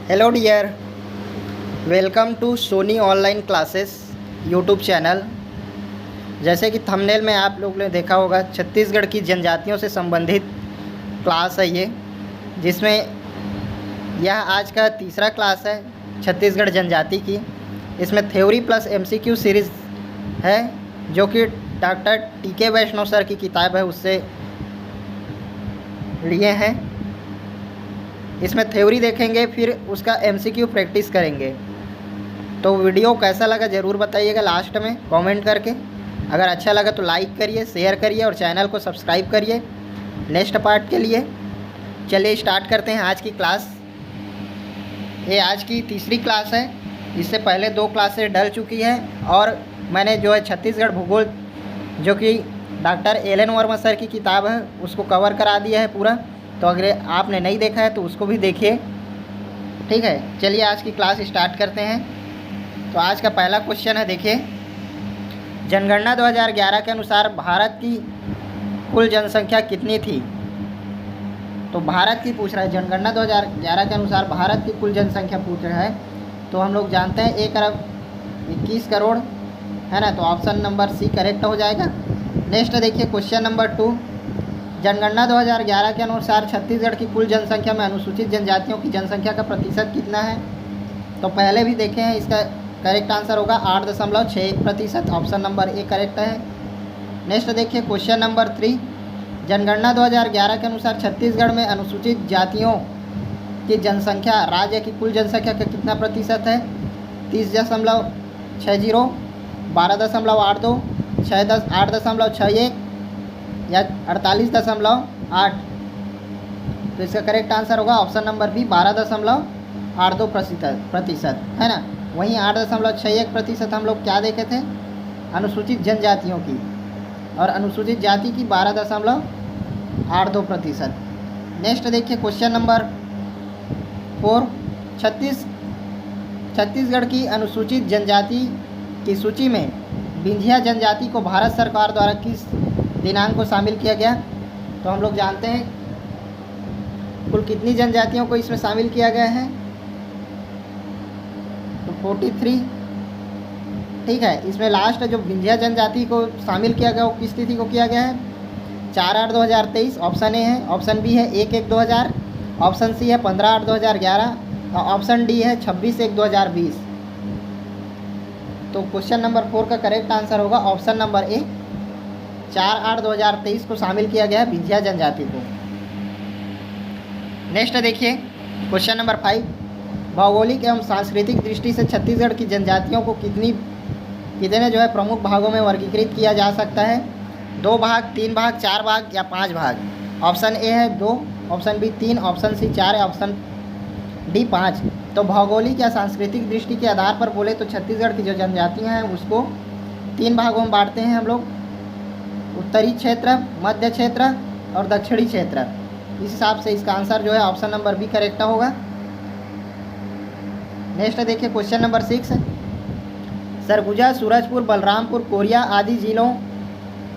Hello dear, welcome to Soni online classes YouTube channel. जैसे कि thumbnail में आप लोग ने देखा होगा, छत्तीसगढ़ की जनजातियों से संबंधित क्लास है ये, जिसमें यह आज का तीसरा क्लास है छत्तीसगढ़ जनजाति की। इसमें थ्योरी प्लस एमसीक्यू सीरीज़ है, जो कि डॉक्टर टीके वैष्णव सर की किताब है, उससे लिए हैं। इसमें थ्योरी देखेंगे, फिर उसका एमसीक्यू प्रैक्टिस करेंगे। तो वीडियो कैसा लगा ज़रूर बताइएगा लास्ट में कमेंट करके। अगर अच्छा लगा तो लाइक करिए, शेयर करिए और चैनल को सब्सक्राइब करिए नेक्स्ट पार्ट के लिए। चलिए स्टार्ट करते हैं आज की क्लास। ये आज की तीसरी क्लास है। इससे पहले 2 क्लासेस डल चुकी है और मैंने जो है छत्तीसगढ़ भूगोल, जो कि डॉक्टर एल.एन. वर्मा सर की किताब है, उसको कवर करा दिया है पूरा। तो अगर आपने नहीं देखा है तो उसको भी देखिए, ठीक है। चलिए आज की क्लास स्टार्ट करते हैं। तो आज का पहला क्वेश्चन है, देखिए, जनगणना 2011 के अनुसार भारत की कुल जनसंख्या कितनी थी? तो भारत की पूछ रहा है, जनगणना 2011 के अनुसार भारत की कुल जनसंख्या पूछ रहा है। तो हम लोग जानते हैं 1 अरब 21 करोड़ है ना, तो ऑप्शन नंबर सी करेक्ट हो जाएगा। नेक्स्ट देखिए क्वेश्चन नंबर 2, जनगणना 2011 के अनुसार छत्तीसगढ़ की कुल जनसंख्या में अनुसूचित जनजातियों की जनसंख्या का प्रतिशत कितना है? तो पहले भी देखे हैं, इसका करेक्ट आंसर होगा 8.61%। ऑप्शन नंबर ए करेक्ट है। नेक्स्ट देखिए क्वेश्चन नंबर 3, जनगणना 2011 के अनुसार छत्तीसगढ़ में अनुसूचित जातियों की जनसंख्या राज्य की कुल जनसंख्या का कितना प्रतिशत है? 30.60, 12.82, 8.61 या 48.8। तो इसका करेक्ट आंसर होगा ऑप्शन नंबर बी 12.82% है ना। वहीं 8.61% हम लोग क्या देखे थे? अनुसूचित जनजातियों की, और अनुसूचित जाति की 12.82%। नेक्स्ट देखिए क्वेश्चन नंबर 4, छत्तीसगढ़ की अनुसूचित जनजाति की सूची में विंध्या जनजाति को भारत सरकार द्वारा किस दिनांक को शामिल किया गया? तो हम लोग जानते हैं कुल कितनी जनजातियों को इसमें शामिल किया गया है? तो 43, ठीक है। इसमें लास्ट जो विंध्या जनजाति को शामिल किया गया वो किस तिथि को किया गया है? 4/8/2023 ऑप्शन ए है। ऑप्शन बी है 1/1/2000, ऑप्शन सी है 15/8/2011 और ऑप्शन डी है 26/1/2020। तो क्वेश्चन नंबर 4 का करेक्ट आंसर होगा ऑप्शन नंबर ए, 4/8/2023 को शामिल किया गया है विंध्या जनजाति को। नेक्स्ट देखिए क्वेश्चन नंबर 5, भौगोलिक एवं सांस्कृतिक दृष्टि से छत्तीसगढ़ की जनजातियों को कितने जो है प्रमुख भागों में वर्गीकृत किया जा सकता है? 2 भाग, 3 भाग, 4 भाग या 5 भाग? ऑप्शन ए है 2, ऑप्शन बी 3, ऑप्शन सी 4 है, ऑप्शन डी 5। तो भौगोलिक या सांस्कृतिक दृष्टि के आधार पर बोले तो छत्तीसगढ़ की जो जनजातियाँ हैं उसको 3 भागों में बांटते हैं हम लोग, उत्तरी क्षेत्र, मध्य क्षेत्र और दक्षिणी क्षेत्र। इस हिसाब से इसका आंसर जो है ऑप्शन नंबर बी करेक्ट होगा। नेक्स्ट देखिए question number 6, Surguja, Surajpur, Balrampur, Korea आदि जिलों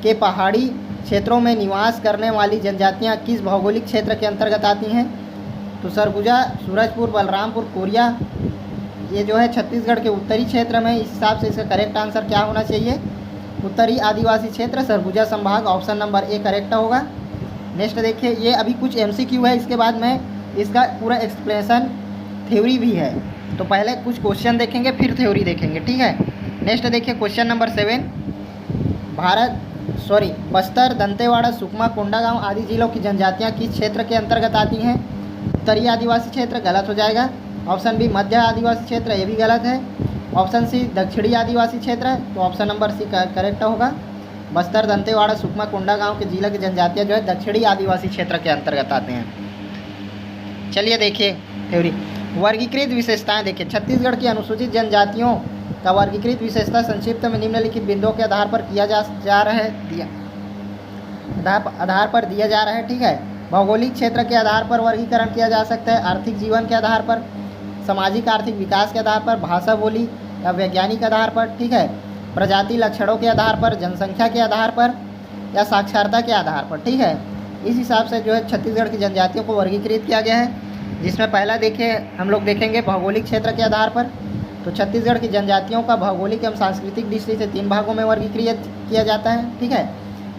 के पहाड़ी क्षेत्रों में निवास करने वाली जनजातियां किस भौगोलिक क्षेत्र के अंतर्गत आती हैं? तो सरगुजा, सूरजपुर, बलरामपुर, कोरिया ये जो है छत्तीसगढ़ के उत्तरी क्षेत्र में। इस हिसाब से इसका करेक्ट आंसर क्या होना चाहिए? उत्तरी आदिवासी क्षेत्र, सरगुजा संभाग। ऑप्शन नंबर ए करेक्ट होगा। नेक्स्ट देखिए, ये अभी कुछ एमसीक्यू है, इसके बाद में इसका पूरा एक्सप्लेनेशन थ्योरी भी है। तो पहले कुछ क्वेश्चन देखेंगे फिर थ्योरी देखेंगे, ठीक है। नेक्स्ट देखिए क्वेश्चन नंबर 7, बस्तर, दंतेवाड़ा, सुकमा, कोंडागांव आदि जिलों की जनजातियां किस क्षेत्र के अंतर्गत आती हैं? उत्तरी आदिवासी क्षेत्र गलत हो जाएगा। ऑप्शन बी मध्य आदिवासी क्षेत्र, ये भी गलत है। ऑप्शन सी दक्षिणी आदिवासी क्षेत्र है, तो ऑप्शन नंबर सी करेक्ट होगा। बस्तर, दंतेवाड़ा, सुकमा, कोंडागांव के जिले की जनजातियाँ जो है दक्षिणी आदिवासी क्षेत्र के अंतर्गत आते हैं। चलिए देखिए थ्योरी, वर्गीकृत विशेषताएं देखिए। छत्तीसगढ़ की अनुसूचित जनजातियों का वर्गीकृत विशेषता संक्षिप्त में निम्नलिखित बिंदुओं के आधार पर दिया जा रहा है, ठीक है। भौगोलिक क्षेत्र के आधार पर वर्गीकरण किया जा सकता है, आर्थिक जीवन के आधार पर, सामाजिक आर्थिक विकास के आधार पर, भाषा बोली या वैज्ञानिक आधार पर, ठीक है, प्रजाति लक्षणों के आधार पर, जनसंख्या के आधार पर या साक्षरता के आधार पर, ठीक है। इस हिसाब से जो है छत्तीसगढ़ की जनजातियों को वर्गीकृत किया गया है। जिसमें पहला देखिए हम लोग देखेंगे भौगोलिक क्षेत्र के आधार पर। तो छत्तीसगढ़ की जनजातियों का भौगोलिक एवं सांस्कृतिक दृष्टि से 3 भागों में वर्गीकृत किया जाता है, ठीक है।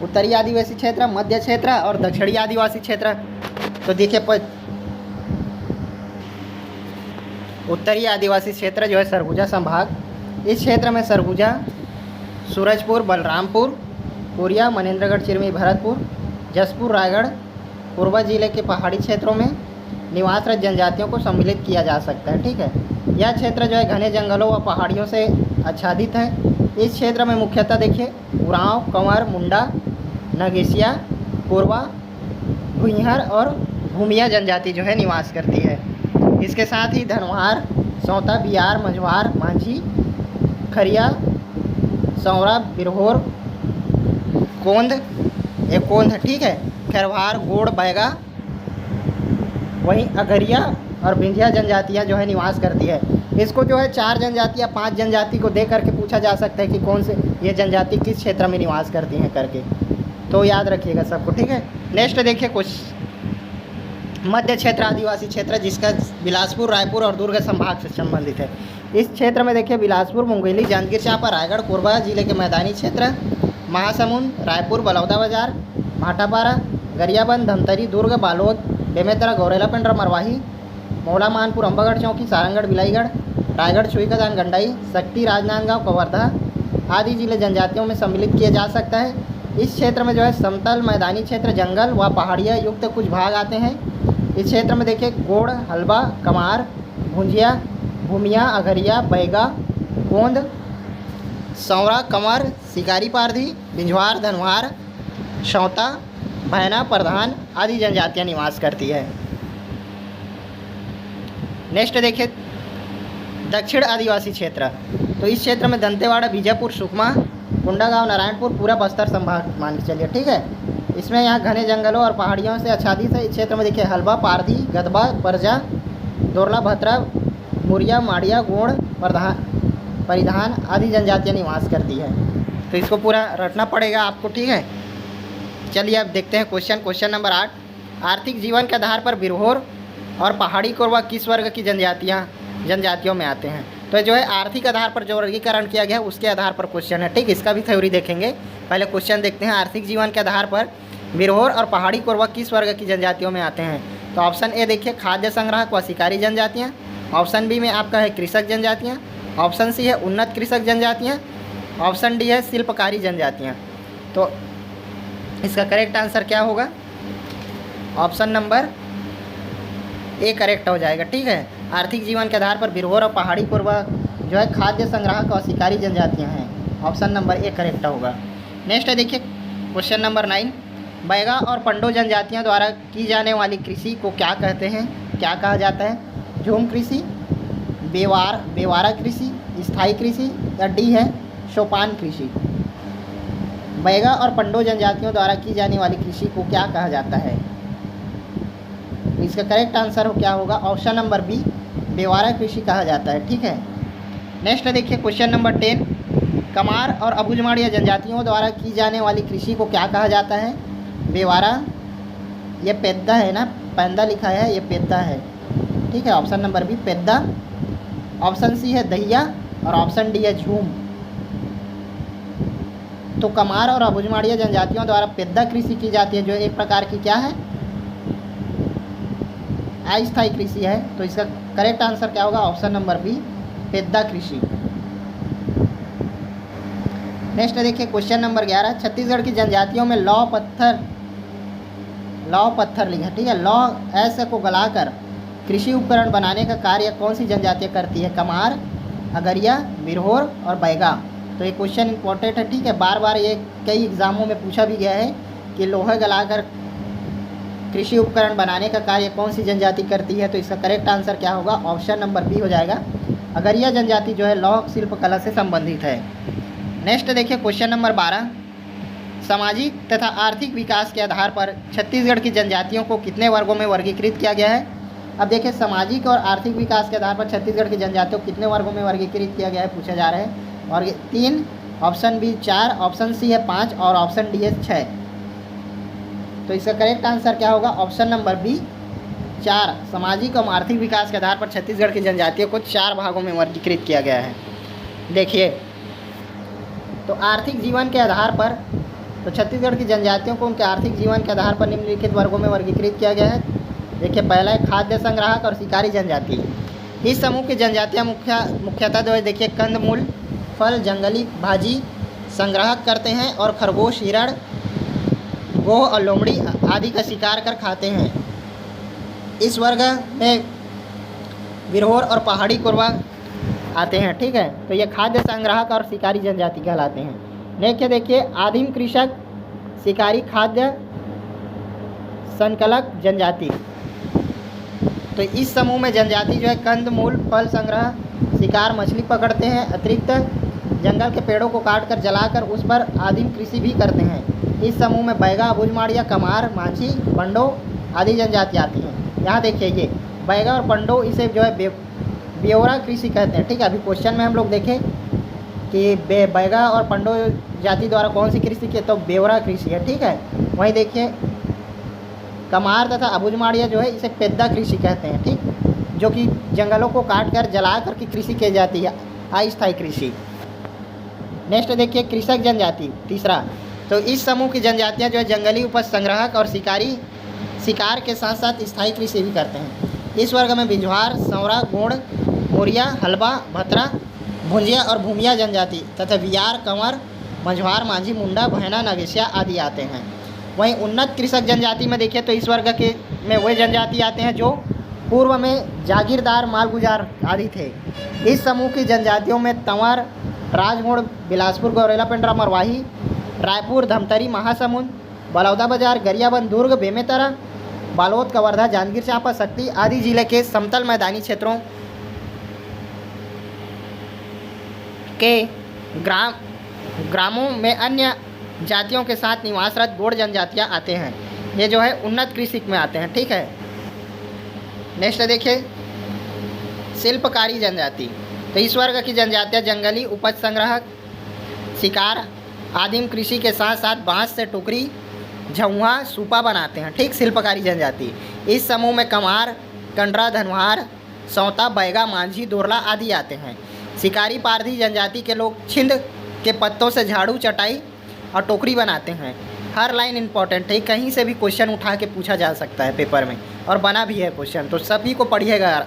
उत्तरी आदिवासी क्षेत्र, मध्य क्षेत्र और दक्षिणी आदिवासी क्षेत्र। तो देखिए उत्तरी आदिवासी क्षेत्र जो है सरगुजा संभाग, इस क्षेत्र में सरगुजा, सूरजपुर, बलरामपुर, कोरिया, मनेन्द्रगढ़, चिरमी, भरतपुर, जसपुर, रायगढ़, कोरबा जिले के पहाड़ी क्षेत्रों में निवासरत जनजातियों को सम्मिलित किया जा सकता है, ठीक है। यह क्षेत्र जो है घने जंगलों व पहाड़ियों से आच्छादित है। इस क्षेत्र में मुख्यतः देखिए उरांव, कंवर, मुंडा, नगेशिया, कोरबा, भुइंहर और भूमिया जनजाति जो है निवास करती है। इसके साथ ही धनवार, सौता, बियार, मझवार, माझी, खरिया, सौरा, बिरहोर, कोंद, एक कोंद, ठीक है, खरवार, गोड़, बैगा, वहीं अगरिया और बिंधिया जनजातियाँ जो है निवास करती है। इसको जो है 4 जनजाति या 5 जनजाति को दे करके पूछा जा सकता है कि कौन से ये जनजाति किस क्षेत्र में निवास करती हैं करके, तो याद रखिएगा सबको, ठीक है। नेक्स्ट देखिए कुछ मध्य क्षेत्र आदिवासी क्षेत्र, जिसका बिलासपुर, रायपुर और दुर्ग संभाग से संबंधित है। इस क्षेत्र में देखिए बिलासपुर, मुंगेली, जांजगीर चांपा, रायगढ़, कोरबा जिले के मैदानी क्षेत्र, महासमुंद, रायपुर, बलौदाबाजार, भाटापारा, गरियाबंद, धमतरी, दुर्ग, बालोद, बेमेतरा, गौरेला पेंड्रा, मरवाही, मौला, मानपुर, अंबागढ़ चौकी, सारंगढ़, बिलाईगढ़, रायगढ़, छुईखदान, गंडई, सक्ती, राजनांदगांव, कवर्धा आदि जिले जनजातियों में सम्मिलित किया जा सकता है। इस क्षेत्र में जो है समतल मैदानी क्षेत्र, जंगल व पहाड़ियाँ युक्त कुछ भाग आते हैं। इस क्षेत्र में देखिए गोड़, हलबा, कमार, भुंजिया, भूमिया, अघरिया, बैगा, कोंद, सौरा, कंवर, शिकारी, पारधी, बिंझवार, धनवार, सौता, भैना, प्रधान आदि जनजातियाँ निवास करती है। नेक्स्ट देखिए दक्षिण आदिवासी क्षेत्र। तो इस क्षेत्र में दंतेवाड़ा, बीजापुर, सुकमा, कोंडागांव, नारायणपुर, पूरा बस्तर संभाग मान के चलिए, ठीक है। इसमें यहाँ घने जंगलों और पहाड़ियों से आच्छादित है। इस क्षेत्र में देखिए हलबा, पारधी, गदबा, परजा, दोरला, भत्रा, मुरिया, माड़िया, गोड़, परिधान आदि जनजातियाँ निवास करती है। तो इसको पूरा रटना पड़ेगा आपको, ठीक है। चलिए अब देखते हैं क्वेश्चन नंबर 8। आर्थिक जीवन के आधार पर बिरहोर और पहाड़ी कोरबा किस वर्ग की जनजातियों में आते हैं। तो जो है आर्थिक आधार पर जो वर्गीकरण किया गया है उसके आधार पर क्वेश्चन है, ठीक। इसका भी थ्योरी देखेंगे। पहले क्वेश्चन देखते हैं। आर्थिक जीवन के आधार पर बिरहोर और पहाड़ी कोरबा किस वर्ग की जनजातियों में आते हैं। तो ऑप्शन ए देखिए खाद्य संग्राहक व शिकारी जनजातियाँ, ऑप्शन बी में आपका है कृषक जनजातियाँ, ऑप्शन सी है उन्नत कृषक जनजातियाँ, ऑप्शन डी है शिल्पकारी जनजातियाँ। तो इसका करेक्ट आंसर क्या होगा, ऑप्शन नंबर ए करेक्ट हो जाएगा, ठीक है। आर्थिक जीवन के आधार पर बिरहोर और पहाड़ी कोरबा जो है खाद्य संग्राहक और शिकारी जनजातियां हैं, ऑप्शन नंबर ए करेक्ट होगा। नेक्स्ट है देखिए क्वेश्चन नंबर 9। बैगा और पंडो जनजातियों द्वारा की जाने वाली कृषि को क्या कहते हैं, क्या कहा जाता है। झूम कृषि, बेवारा कृषि, स्थायी कृषि या डी है सोपान कृषि। बैगा और पंडो जनजातियों द्वारा की जाने वाली कृषि को क्या कहा जाता है। तो इसका करेक्ट आंसर क्या होगा, ऑप्शन नंबर बी बेवारा कृषि कहा जाता है, ठीक है। नेक्स्ट देखिए क्वेश्चन नंबर 10। कमार और अबुझमाड़िया जनजातियों द्वारा की जाने वाली कृषि को क्या कहा जाता है। बेवारा, ये पेद्दा है ना, पैंदा लिखा है, ये पेद्दा है, ठीक है। ऑप्शन नंबर बी पेद्दा, ऑप्शन सी है दहिया और ऑप्शन डी है झूम। तो कमार और अबुझमाड़िया जनजातियों द्वारा पेद्दा कृषि की जाती है, जो एक प्रकार की क्या है, अस्थायी कृषि है। तो इसका करेक्ट आंसर क्या होगा, ऑप्शन नंबर बी पेद्दा कृषि। नेक्स्ट देखिए क्वेश्चन नंबर 11। छत्तीसगढ़ की जनजातियों में लौ पत्थर लिखा, ठीक है। लौ ऐसे को गलाकर कृषि उपकरण बनाने का कार्य कौन सी जनजातियाँ करती है। कमार, अगरिया, बिरहोर और बैगा। तो ये क्वेश्चन इंपॉर्टेंट है, ठीक है। बार बार ये कई एग्जामों में पूछा भी गया है कि लोहा गलाकर कृषि उपकरण बनाने का कार्य कौन सी जनजाति करती है। तो इसका करेक्ट आंसर क्या होगा, ऑप्शन नंबर बी हो जाएगा। अगरिया जनजाति जो है लौह शिल्प कला से संबंधित है। नेक्स्ट देखिए क्वेश्चन नंबर 12। सामाजिक तथा आर्थिक विकास के आधार पर छत्तीसगढ़ की जनजातियों को कितने वर्गों में वर्गीकृत किया गया है। अब देखिए सामाजिक और आर्थिक विकास के आधार पर छत्तीसगढ़ की जनजातियों को कितने वर्गों में वर्गीकृत किया गया है पूछा जा रहा है। और ये 3, ऑप्शन बी 4, ऑप्शन सी है 5 और ऑप्शन डी है 6। तो इसका करेक्ट आंसर क्या होगा, ऑप्शन नंबर बी 4 सामाजिक और आर्थिक विकास के आधार पर छत्तीसगढ़ की जनजातियों को 4 भागों में वर्गीकृत किया गया है। देखिए, तो आर्थिक जीवन के आधार पर तो छत्तीसगढ़ की जनजातियों को उनके आर्थिक जीवन के आधार पर निम्नलिखित वर्गों में वर्गीकृत किया गया है। देखिए, पहला है खाद्य संग्राहक और शिकारी जनजाति। इस समूह की जनजातियाँ मुख्यतः जो है देखिए कंदमूल, फल, जंगली भाजी संग्रह करते हैं और खरगोश, हिरण, गोह और लोमड़ी आदि का शिकार कर खाते हैं। इस वर्ग में बिरहोर और पहाड़ी कोरवा आते हैं। ठीक है, तो ये खाद्य संग्राहक और शिकारी जनजाति कहलाते हैं। देखिए आदिम कृषक, शिकारी, खाद्य संकलक जनजाति। तो इस समूह में जनजाति जो है कंद मूल, फल संग्रह, शिकार, मछली पकड़ते हैं, अतिरिक्त जंगल के पेड़ों को काटकर जलाकर उस पर आदिम कृषि भी करते हैं। इस समूह में बैगा, अबुझमाड़िया, कमार, मांझी, पंडो आदि जनजाति आती हैं। यहाँ देखिए ये बैगा और पंडो, इसे जो है बेवरा कृषि कहते हैं। ठीक है, अभी क्वेश्चन में हम लोग देखें कि बैगा और पंडो जाति द्वारा कौन सी कृषि की, तो बेवरा कृषि है। ठीक है, वहीं देखिए कमार तथा अबुझमाड़िया जो है इसे पेद्दा कृषि कहते हैं। ठीक, जो कि जंगलों को काट कर जला कर की कृषि की जाती है, अस्थायी कृषि। नेक्स्ट देखिए कृषक जनजाति, तीसरा। तो इस समूह की जनजातियाँ जो है जंगली उपज संग्राहक और शिकार के साथ साथ स्थायी कृषि भी करते हैं। इस वर्ग में बिझवार, सौरा, गोंड, मोरिया, हलबा, भतरा, भुंजिया और भूमिया जनजाति तथा वियार, कंवर, मझवार, मांझी, मुंडा, भैना, नगेशिया आदि आते हैं। वहीं उन्नत कृषक जनजाति में देखिए तो इस वर्ग के में वे जनजाति आते हैं जो पूर्व में जागीरदार, मालगुजार आदि थे। इस समूह की जनजातियों में तंवर, राजगुण, बिलासपुर, गौरेला, पेंड्रा, मरवाही, रायपुर, धमतरी, महासमुंद, बलौदा बाजार, गरियाबंद, दुर्ग, बेमेतरा, बालोद, कवर्धा, जांजगीर चांपा, शक्ति आदि जिले के समतल मैदानी क्षेत्रों के ग्रामों में अन्य जातियों के साथ निवासरत गोंड जनजातियाँ आते हैं। ये जो है उन्नत कृषि में आते हैं। ठीक है, नेक्स्ट देखिए शिल्पकारी जनजाति। तो इस वर्ग की जनजातियाँ जंगली उपज संग्रहक, शिकार, आदिम कृषि के साथ साथ बांस से टोकरी, झउआ, सूपा बनाते हैं। ठीक, शिल्पकारी जनजाति। इस समूह में कमार, कंडरा, धनवार, सौता, बैगा, मांझी, दोरला आदि आते हैं। शिकारी पारधी जनजाति के लोग छिंद के पत्तों से झाड़ू, चटाई और टोकरी बनाते हैं। हर लाइन इंपॉर्टेंट है, कहीं से भी क्वेश्चन उठा के पूछा जा सकता है पेपर में, और बना भी है क्वेश्चन, तो सभी को पढ़िएगा।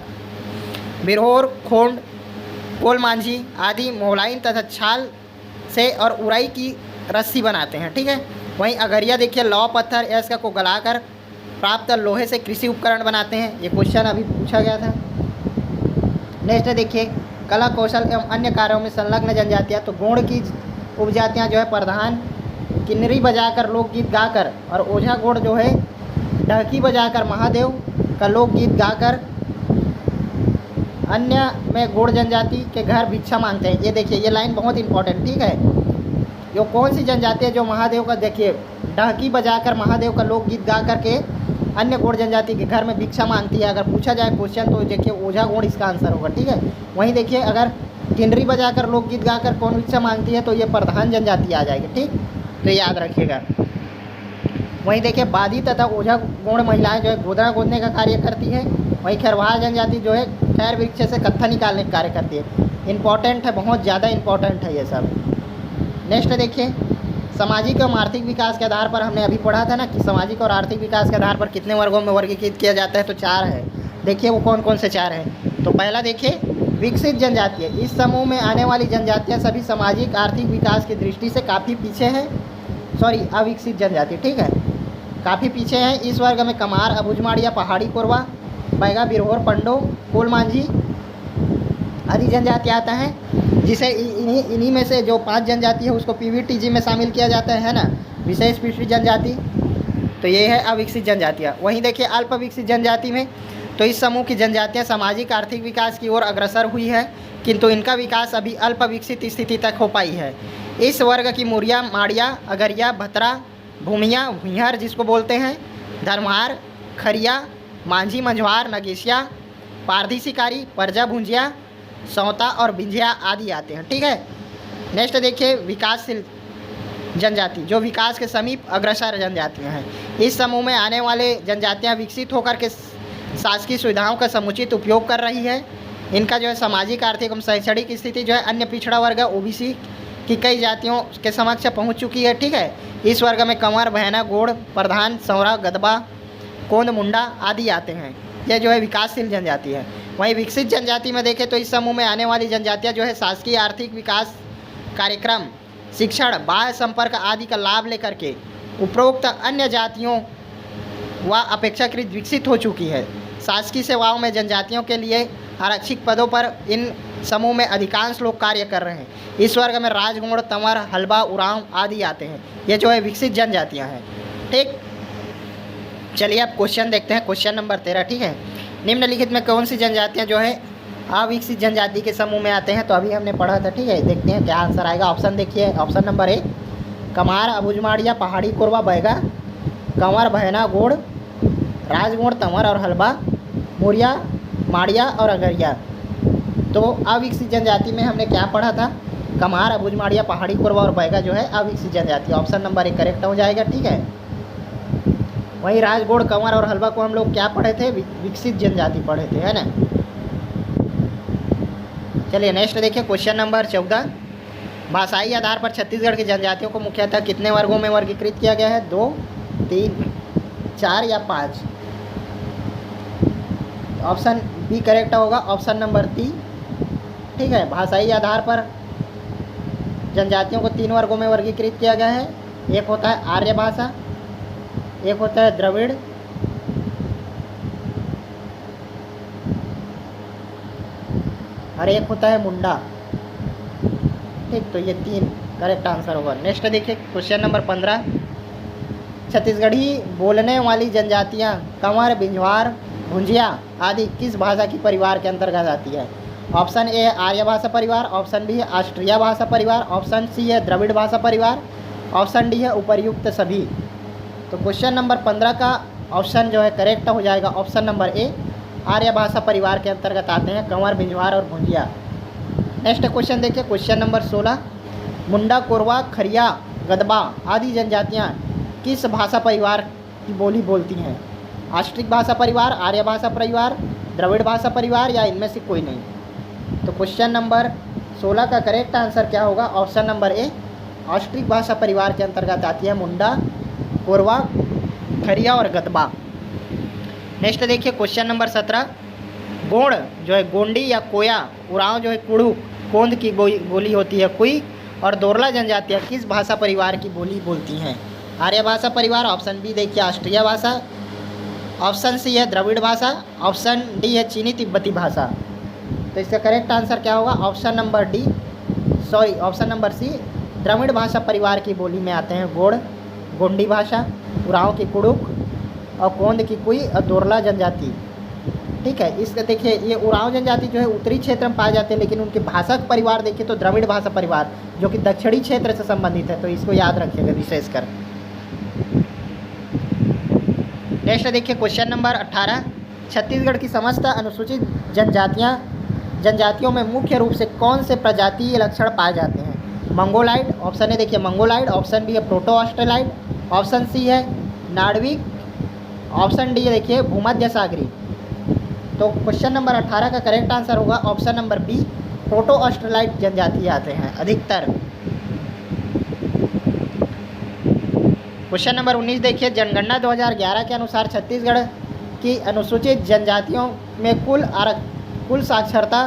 बिरहोर, खोंड, कोल मांझी आदि मोलाइन तथा छाल से और उराई की रस्सी बनाते हैं। ठीक है, वहीं अगरिया देखिए लौ पत्थर या को गलाकर प्राप्त लोहे से कृषि उपकरण बनाते हैं। ये क्वेश्चन अभी पूछा गया था। नेक्स्ट देखिए कला, कौशल एवं अन्य कार्यों में संलग्न जनजातियाँ। तो गोंड की उपजातियाँ जो है प्रधान किन्नरी बजाकर लोकगीत गाकर, और ओझा गोंड जो है ढकी बजाकर महादेव का लोकगीत गाकर, अन्य में गोंड जनजाति के घर भिक्षा मांगते हैं। ये देखिए ये लाइन बहुत इंपॉर्टेंट। ठीक है, जो कौन सी जनजाति है जो महादेव का देखिए ढकी बजाकर महादेव का लोकगीत गा करके अन्य गोंड जनजाति के घर में भिक्षा मांगती है। अगर पूछा जाए क्वेश्चन तो देखिए ओझा गोंड इसका आंसर होगा। ठीक है, वहीं देखिए अगर किन्नरी बजाकर लोकगीत गाकर कौन भिक्षा मांगती है तो ये प्रधान जनजाति आ जाएगी। ठीक, तो याद रखिएगा। वहीं देखिए बादी तथा ओझा गोंड महिलाएं जो है गोदना गोदने का कार्य करती है। वहीं खैरवाल जनजाति जो है खैर वृक्ष से कत्था निकालने का कार्य करती है। इंपॉर्टेंट है, बहुत ज़्यादा इंपॉर्टेंट है ये सब। नेक्स्ट देखिए सामाजिक एवं आर्थिक विकास के आधार पर, हमने अभी पढ़ा था ना कि सामाजिक और आर्थिक विकास के आधार पर कितने वर्गों में वर्गीकृत किया जाता है, तो 4 है। देखिए वो कौन कौन से 4 हैं। तो पहला देखिए विकसित जनजाति है। इस समूह में आने वाली जनजातियाँ सभी सामाजिक आर्थिक विकास की दृष्टि से काफ़ी पीछे हैं। अविकसित जनजाति, ठीक है, काफ़ी पीछे हैं। इस वर्ग में कमार, अबुझमाड़िया, पहाड़ी कोरवा, बैगा, बिरहोर, पंडो, कोल मांझी आदि जनजाति आता है, जिसे इन्हीं में से जो 5 जनजाति है उसको पीवीटीजी में शामिल किया जाता है ना, विशेष पिछड़ी जनजाति। तो ये है अविकसित जनजातियाँ। वहीं देखिए अल्प विकसित जनजाति में, तो इस समूह की जनजातियाँ सामाजिक आर्थिक विकास की ओर अग्रसर हुई है, किंतु इनका विकास अभी अल्प विकसित स्थिति तक हो पाई है। इस वर्ग की मुरिया, माड़िया, अगरिया, भतरा, भूमिया, भुइहर जिसको बोलते हैं, धनवार, खरिया, मांझी, मंझवार, नगेशिया, पारधी शिकारी, परजा, भुंजिया, सौता और बिंझिया आदि आते हैं। ठीक है, नेक्स्ट देखिए विकासशील जनजाति, जो विकास के समीप अग्रसर जनजातियां हैं। इस समूह में आने वाले जनजातियां विकसित होकर के शासकीय सुविधाओं का समुचित उपयोग कर रही है। इनका जो है सामाजिक, आर्थिक एवं शैक्षणिक स्थिति जो है अन्य पिछड़ा वर्ग ओबीसी की कई जातियों के समक्ष पहुंच चुकी है। ठीक है, इस वर्ग में कंवर, बहना, गोड़, प्रधान, सौरा, गदबा, कोंद, मुंडा आदि आते हैं। यह जो है विकासशील जनजाति है। वहीं विकसित जनजाति में देखें तो इस समूह में आने वाली जनजातियाँ जो है शासकीय आर्थिक विकास कार्यक्रम, शिक्षण, बाह्य संपर्क आदि का लाभ लेकर के उपरोक्त अन्य जातियों व अपेक्षाकृत विकसित हो चुकी है। शासकीय सेवाओं में जनजातियों के लिए आरक्षित पदों पर इन समूह में अधिकांश लोग कार्य कर रहे हैं। इस वर्ग में राजगोंड, तंवर, हलबा, उरांव आदि आते हैं। ये जो है विकसित जनजातियां हैं। ठीक, चलिए अब क्वेश्चन देखते हैं, क्वेश्चन नंबर 13। ठीक है, निम्नलिखित में कौन सी जनजातियां जो है अविकसित जनजाति के समूह में आते हैं? तो अभी हमने पढ़ा था। ठीक है, देखते हैं क्या आंसर आएगा। ऑप्शन देखिए, ऑप्शन नंबर 1 कमार, अबुझमाड़िया, पहाड़ी कोरवा, बैगा, कंवर, बहना, गोड़, राजगोंड, तंवर और हलबा, मुरिया, माड़िया और अगरिया। तो अविकसित जनजाति में हमने क्या पढ़ा था? कमार, अबुझमाड़िया, पहाड़ी कोरवा और बैगा जो है अविकसित जनजाति। ऑप्शन नंबर 1 करेक्ट हो जाएगा। ठीक है, वहीं राजगोड़, कंवर और हलबा को हम लोग क्या पढ़े थे? विकसित जनजाति पढ़े थे, है ना। चलिए नेक्स्ट देखिए, क्वेश्चन नंबर 14। भाषाई आधार पर छत्तीसगढ़ की जनजातियों को मुख्यतः कितने वर्गों में वर्गीकृत किया गया है? 2, 3, 4 या 5? ऑप्शन बी करेक्ट होगा, ऑप्शन नंबर 3। ठीक है, भाषाई आधार पर जनजातियों को 3 वर्गों में वर्गीकृत किया गया है। एक होता है आर्य भाषा, एक होता है द्रविड़, और एक होता है मुंडा। ठीक, तो ये 3 करेक्ट आंसर होगा। नेक्स्ट देखिए, क्वेश्चन नंबर 15। छत्तीसगढ़ी बोलने वाली जनजातियां कंवर, बिंझवार, भुंजिया आदि किस भाषा की परिवार के अंतर्गत आती है? ऑप्शन ए है आर्य भाषा परिवार, ऑप्शन बी है ऑस्ट्रिया भाषा परिवार, ऑप्शन सी है द्रविड़ भाषा परिवार, ऑप्शन डी है उपर्युक्त सभी। तो क्वेश्चन नंबर 15 का ऑप्शन जो है करेक्ट हो जाएगा, ऑप्शन नंबर ए, आर्य भाषा परिवार के अंतर्गत आते हैं कंवर, बिंझवार और भुंजिया। नेक्स्ट क्वेश्चन देखिए, क्वेश्चन नंबर 16। मुंडा, कोरवा, खरिया, गदबा आदि जनजातियाँ किस भाषा परिवार की बोली बोलती हैं? ऑस्ट्रिक भाषा परिवार, आर्य भाषा परिवार, द्रविड़ भाषा परिवार या इनमें से कोई नहीं? तो क्वेश्चन नंबर 16 का करेक्ट आंसर क्या होगा? ऑप्शन नंबर ए, ऑस्ट्रिक भाषा परिवार के अंतर्गत आती है मुंडा, कोरवा, खरिया और गदबा। नेक्स्ट देखिए, क्वेश्चन नंबर 17। गोंड जो है गोंडी या कोया, उरांव जो है कुड़ू, कोंद की बोली होती है कुई, और दोरला जनजातियाँ किस भाषा परिवार की बोली बोलती हैं? आर्य भाषा परिवार, ऑप्शन बी देखिए ऑस्ट्रिया भाषा, ऑप्शन सी है द्रविड़ भाषा, ऑप्शन डी है चीनी तिब्बती भाषा। तो इसका करेक्ट आंसर क्या होगा? Option number D, sorry option number C, द्रविड़ भाषा परिवार की बोली में आते हैं गोड़, गोंडी भाषा, उरांव की कुड़ुक और कोंद की कुई और दोरला जनजाति। ठीक है, इसका देखिए ये उरांव जनजाति जो है उत्तरी क्षेत्र में पाए जाते हैं, लेकिन उनके भाषा का परिवार देखिए तो द्रविड़ भाषा परिवार जो कि दक्षिणी क्षेत्र से संबंधित है। तो इसको याद रखिएगा विशेषकर। नेक्स्ट देखिए, क्वेश्चन नंबर 18। छत्तीसगढ़ की समस्त अनुसूचित जनजातियों में मुख्य रूप से कौन से प्रजातीय लक्षण पाए जाते हैं? मंगोलाइड, ऑप्शन ए देखिए मंगोलाइड, ऑप्शन बी है प्रोटो ऑस्ट्रेलाइड, ऑप्शन सी है नार्डिक, ऑप्शन डी देखिए भूमध्य सागरी। तो क्वेश्चन नंबर 18 का करेक्ट आंसर होगा option number B, proto Australoid जनजाति आते हैं अधिकतर। क्वेश्चन नंबर 19 देखिए, जनगणना 2011 के अनुसार छत्तीसगढ़ की अनुसूचित जनजातियों में कुल साक्षरता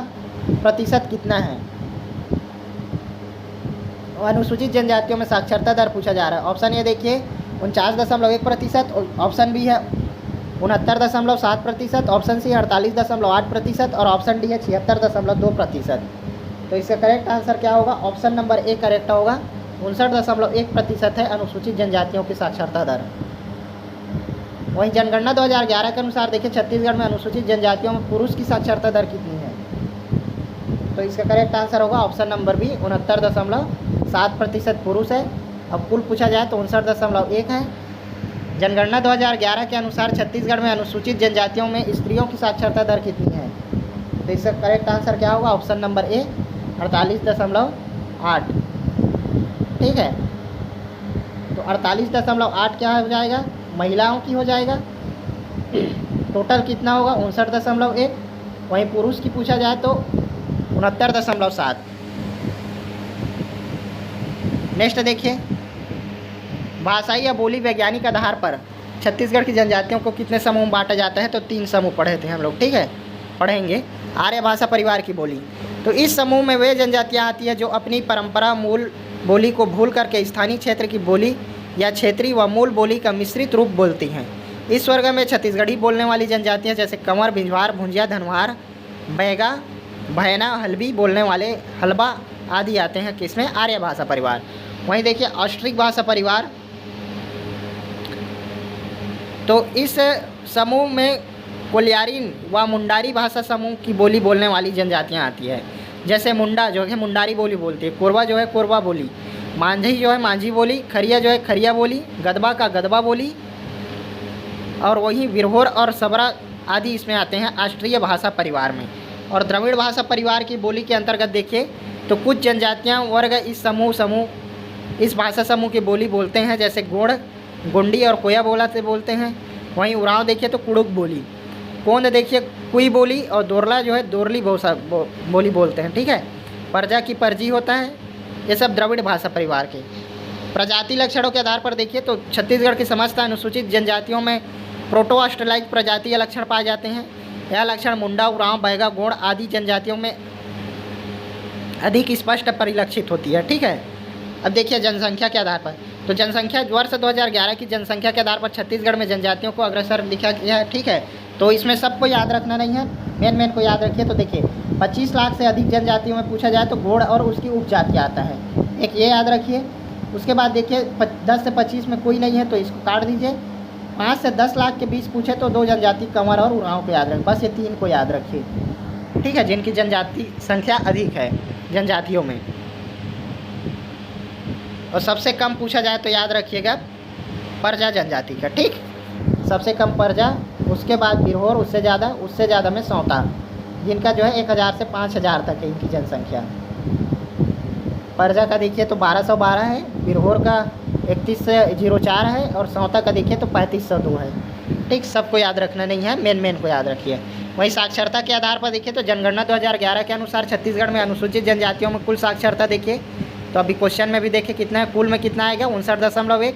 प्रतिशत कितना है? अनुसूचित जनजातियों में साक्षरता दर पूछा जा रहा है। ऑप्शन ए देखिए 49.1%, ऑप्शन बी है 69.7%, ऑप्शन सी 48.8% और ऑप्शन डी है 76.2%। तो इसका करेक्ट आंसर क्या होगा? ऑप्शन नंबर ए करेक्ट होगा, 59.1% है अनुसूचित जनजातियों की साक्षरता दर। वहीं जनगणना 2011 के अनुसार देखिए छत्तीसगढ़ में अनुसूचित जनजातियों में पुरुष की साक्षरता दर कितनी है? तो इसका करेक्ट आंसर होगा ऑप्शन नंबर बी, 69.7% पुरुष है। अब कुल पूछा जाए तो 59.1 है। जनगणना 2011 के अनुसार छत्तीसगढ़ में अनुसूचित जनजातियों में स्त्रियों की साक्षरता दर कितनी है? तो इसका करेक्ट आंसर क्या होगा? ऑप्शन नंबर ए, 48.8। ठीक है, तो 48.8 क्या हो जाएगा? महिलाओं की हो जाएगा। टोटल कितना होगा 59.1। वहीं पुरुष की पूछा जाए तो 69.7। नेक्स्ट देखिए, भाषाई या बोली वैज्ञानिक आधार पर छत्तीसगढ़ की जनजातियों को कितने समूह में बांटा जाता है? तो 3 समूह पढ़े थे हम लोग, ठीक है, पढ़ेंगे। आर्य भाषा परिवार की बोली, तो इस समूह में वे जनजातियाँ आती है जो अपनी परंपरा मूल बोली को भूल करके स्थानीय क्षेत्र की बोली या क्षेत्रीय व मूल बोली का मिश्रित रूप बोलती हैं। इस वर्ग में छत्तीसगढ़ी बोलने वाली जनजातियाँ जैसे कंवर, भिंजवार, भुंजिया, धनवार, बैगा, भैना, हल्बी बोलने वाले हलबा आदि आते हैं किसमें? आर्य भाषा परिवार। वहीं देखिए ऑस्ट्रिक भाषा परिवार, तो इस समूह में कोलियारिन व मुंडारी भाषा समूह की बोली बोलने वाली जनजातियाँ आती है। जैसे मुंडा जो है मुंडारी बोली बोलती है, कोरबा जो है कोरबा बोली, मांझी जो है मांझी बोली, खरिया जो है खरिया बोली, गदबा का गदबा बोली, और वहीं विरहोर और सबरा आदि इसमें आते हैं ऑस्ट्रीय भाषा परिवार में। और द्रविड़ भाषा परिवार की बोली के अंतर्गत देखिए तो कुछ जनजातियाँ वर्ग इस इस भाषा समूह की बोली बोलते हैं, जैसे गोड़, गोंडी और कोया बोला से बोलते हैं। वहीं उरांव देखिए तो कुड़ुक बोली, कोंद देखिए कुई बोली, और दोरला जो है दोरली बोली बोलते हैं, ठीक है। परजा की परजी होता है। ये सब द्रविड़ भाषा परिवार के। प्रजाति लक्षणों के आधार पर देखिए तो छत्तीसगढ़ की समस्त अनुसूचित जनजातियों में प्रोटो ऑस्ट्रेलाइज प्रजातीय लक्षण पाए जाते हैं। यह लक्षण मुंडा, उरांव, बैगा, गोंड आदि जनजातियों में अधिक स्पष्ट परिलक्षित होती है, ठीक है। अब देखिए जनसंख्या के आधार पर, तो जनसंख्या वर्ष 2011 की जनसंख्या के आधार पर छत्तीसगढ़ में जनजातियों को अग्रसर लिखा गया है, ठीक है। तो इसमें सबको याद रखना नहीं है, मेन को याद रखिए। तो देखिए 25 लाख से अधिक जनजातियों में पूछा जाए तो गोड़ और उसकी उपजाति आता है, एक ये याद रखिए। उसके बाद देखिए 10 से 25 में कोई नहीं है तो इसको काट दीजिए। 5 से 10 लाख के बीच पूछे तो 2 जनजाति कंवर और उरांव को याद रखें, बस ये 3 को याद रखिए, ठीक है, जिनकी जनजाति संख्या अधिक है जनजातियों में। और सबसे कम पूछा जाए तो याद रखिएगा परजा जनजाति का, ठीक, सबसे कम परजा, उसके बाद बिरहोर, उससे ज़्यादा में सौता, जिनका जो है 1000 से 5000 तक है इनकी जनसंख्या। परजा का देखिए तो 1212 है, बिरहोर का 3104 है, और सौता का देखिए तो 3502 है, ठीक। सबको याद रखना नहीं है, मेन को याद रखिए। वहीं साक्षरता के आधार पर देखिए तो जनगणना 2011 के अनुसार छत्तीसगढ़ में अनुसूचित जनजातियों में कुल साक्षरता देखिए तो अभी क्वेश्चन में भी देखिए कितना है, कुल में कितना आएगा 59.1।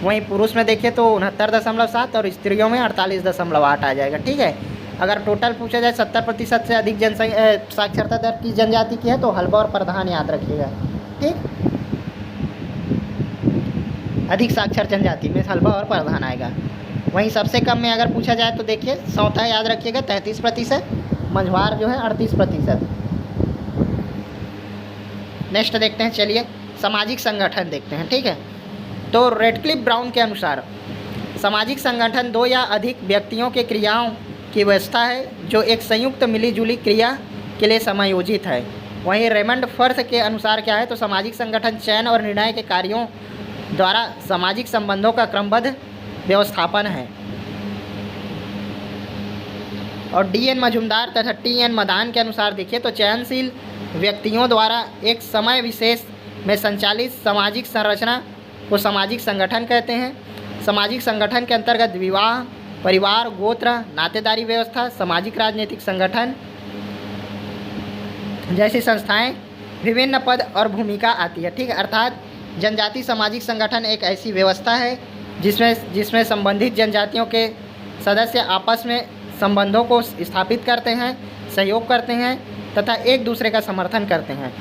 वहीं पुरुष में देखिए तो 69.7 और स्त्रियों में 48.8 आ जाएगा, ठीक है। अगर टोटल पूछा जाए 70% से अधिक साक्षरता दर की जनजाति की है तो हलबा और प्रधान याद रखिएगा, ठीक। अधिक साक्षर जनजाति में हलबा और प्रधान आएगा। वहीं सबसे कम में अगर पूछा जाए तो देखिए सौता याद रखिएगा 33%, मंझवार जो है 38%। नेक्स्ट देखते हैं, चलिए सामाजिक संगठन देखते हैं, ठीक है। तो रेडक्लिफ ब्राउन के अनुसार सामाजिक संगठन 2 या अधिक व्यक्तियों के क्रियाओं की व्यवस्था है जो एक संयुक्त मिलीजुली क्रिया के लिए समायोजित है। वहीं रेमंड फर्थ के अनुसार क्या है तो सामाजिक संगठन चयन और निर्णय के कार्यों द्वारा सामाजिक संबंधों का क्रमबद्ध व्यवस्थापन है। और डी.एन. मजुमदार तथा टी.एन. मदान के अनुसार देखिए तो चयनशील व्यक्तियों द्वारा एक समय विशेष में संचालित सामाजिक संरचना को सामाजिक संगठन कहते हैं। सामाजिक संगठन के अंतर्गत विवाह, परिवार, गोत्र, नातेदारी व्यवस्था, सामाजिक राजनीतिक संगठन जैसी संस्थाएं, विभिन्न पद और भूमिका आती है, ठीक है। अर्थात जनजाति सामाजिक संगठन एक ऐसी व्यवस्था है जिसमें संबंधित जनजातियों के सदस्य आपस में संबंधों को स्थापित करते हैं, सहयोग करते हैं तथा एक दूसरे का समर्थन करते हैं,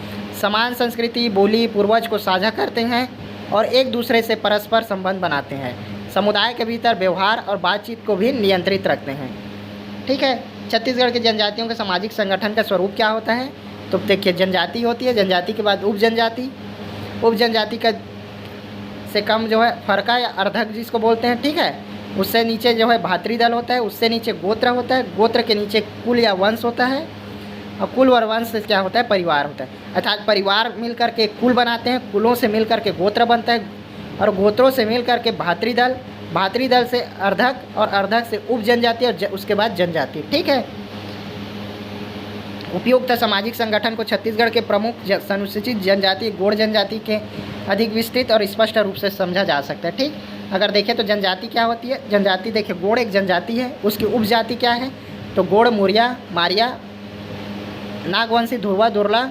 समान संस्कृति, बोली, पूर्वज को साझा करते हैं और एक दूसरे से परस्पर संबंध बनाते हैं, समुदाय के भीतर व्यवहार और बातचीत को भी नियंत्रित रखते हैं, ठीक है। छत्तीसगढ़ की जनजातियों के सामाजिक संगठन का स्वरूप क्या होता है तो देखिए जनजाति होती है, जनजाति के बाद उप जनजाति का से कम जो है फरका या अर्धक जिसको बोलते हैं, ठीक है। उससे नीचे जो है भातृदल होता है, उससे नीचे गोत्र होता है, गोत्र के नीचे कुल या वंश होता है, और कुल और वंश से क्या होता है परिवार होता है। अर्थात परिवार मिलकर के कुल बनाते हैं, कुलों से मिलकर के गोत्र बनता है, और गोत्रों से मिलकर के भातृदल, भातृदल से अर्धक, और अर्धक से उप जनजाति, और उसके बाद जनजाति, ठीक है। उपयुक्त सामाजिक संगठन को छत्तीसगढ़ के प्रमुख अनुसूचित जनजाति गोंड जनजाति के अधिक विस्तृत और स्पष्ट रूप से समझा जा सकता है, ठीक। अगर देखें तो जनजाति क्या होती है, जनजाति देखिए गोंड एक जनजाति है, उसकी उपजाति क्या है, तो गोंड, मुरिया, मारिया, नागवंशी, धुरवा, दुर्ला,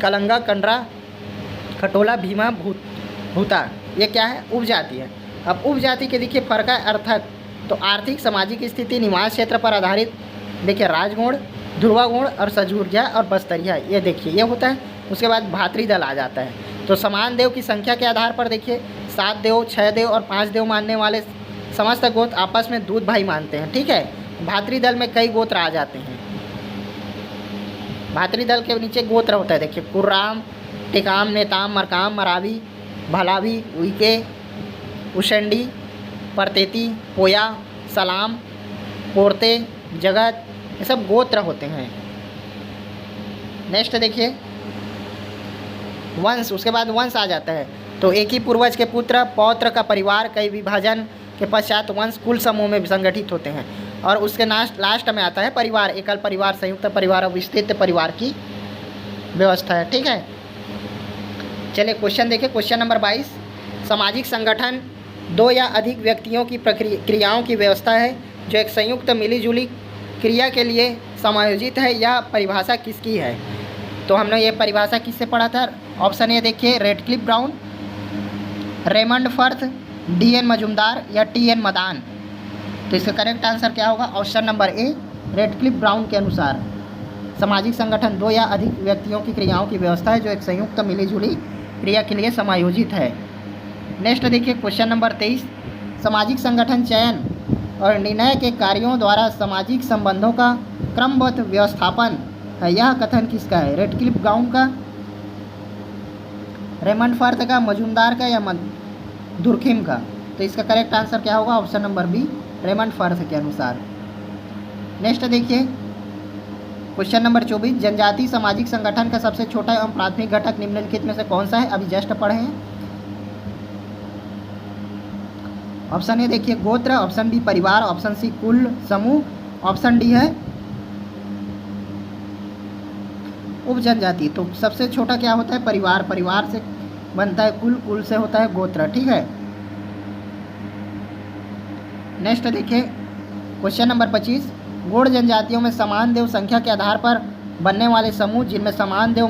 कलंगा, कंडरा, खटोला, भीमा, भूता, ये क्या है, उपजाति है। अब उपजाति के देखिए फर्क है अर्थक, तो आर्थिक सामाजिक स्थिति, निवास क्षेत्र पर आधारित, देखिए राजगोंड, ध्रुवा गोंड और सजूरिया और बस्तरिया, ये देखिए ये होता है। उसके बाद भातृदल आ जाता है। तो समान देव की संख्या के आधार पर देखिए 7 देव, 6 देव और 5 देव मानने वाले समस्त गोत्र आपस में दूध भाई मानते हैं, ठीक है। भातृदल में कई गोत्र आ जाते हैं। भातृदल के नीचे गोत्र होता है, देखिए कुर्राम, टिकाम, नेताम, मरकाम, मरावी, भलावी, उइके, उशंडी, परतेती, पोया, सलाम, पोरते, जगत, ये सब गोत्र होते हैं। नेक्स्ट देखिए वंश, उसके बाद वंश आ जाता है। तो एक ही पूर्वज के पुत्र पौत्र का परिवार कई विभाजन के पश्चात वंश कुल समूह में संगठित होते हैं। और उसके लास्ट में आता है परिवार, एकल परिवार, संयुक्त परिवार और विस्तृत परिवार की व्यवस्था है, ठीक है। चलिए क्वेश्चन देखिए, क्वेश्चन नंबर 22। सामाजिक संगठन 2 या अधिक व्यक्तियों की क्रियाओं की व्यवस्था है जो एक संयुक्त मिलीजुली क्रिया के लिए समायोजित है। यह परिभाषा किसकी है? तो हमने ये परिभाषा किससे पढ़ा था? ऑप्शन ए देखिए Radcliffe Brown, Raymond Firth, D N. Majumdar या टी.एन. मदान। तो इसका करेक्ट आंसर क्या होगा? Option number A Radcliffe Brown के अनुसार सामाजिक संगठन 2 या अधिक व्यक्तियों की क्रियाओं की व्यवस्था है जो एक संयुक्त मिलीजुली क्रिया के लिए समायोजित है। नेक्स्ट देखिए क्वेश्चन नंबर 23। सामाजिक संगठन चयन और निर्णय के कार्यों द्वारा सामाजिक संबंधों का क्रमबद्ध व्यवस्थापन है। यह कथन किसका है? रेडक्लिफ ब्राउन का, रेमंड फर्थ का, मजुमदार का या दुर्खिम का? तो इसका करेक्ट आंसर क्या होगा? Option number B Raymond Firth के अनुसार। नेक्स्ट देखिए क्वेश्चन नंबर 24। जनजाति सामाजिक संगठन का सबसे छोटा एवं प्राथमिक घटक निम्नलिखित में से कौन सा है? अभी जस्ट पढ़े हैं। ऑप्शन ए देखिए गोत्र, ऑप्शन बी परिवार, ऑप्शन सी कुल समूह, ऑप्शन डी है उप जनजाति। तो सबसे छोटा क्या होता है? परिवार, परिवार से बनता है कुल, कुल से होता है गोत्र, ठीक है। नेक्स्ट देखिए क्वेश्चन नंबर 25। गौड़ जनजातियों में समान देव संख्या के आधार पर बनने वाले समूह जिनमें समान देव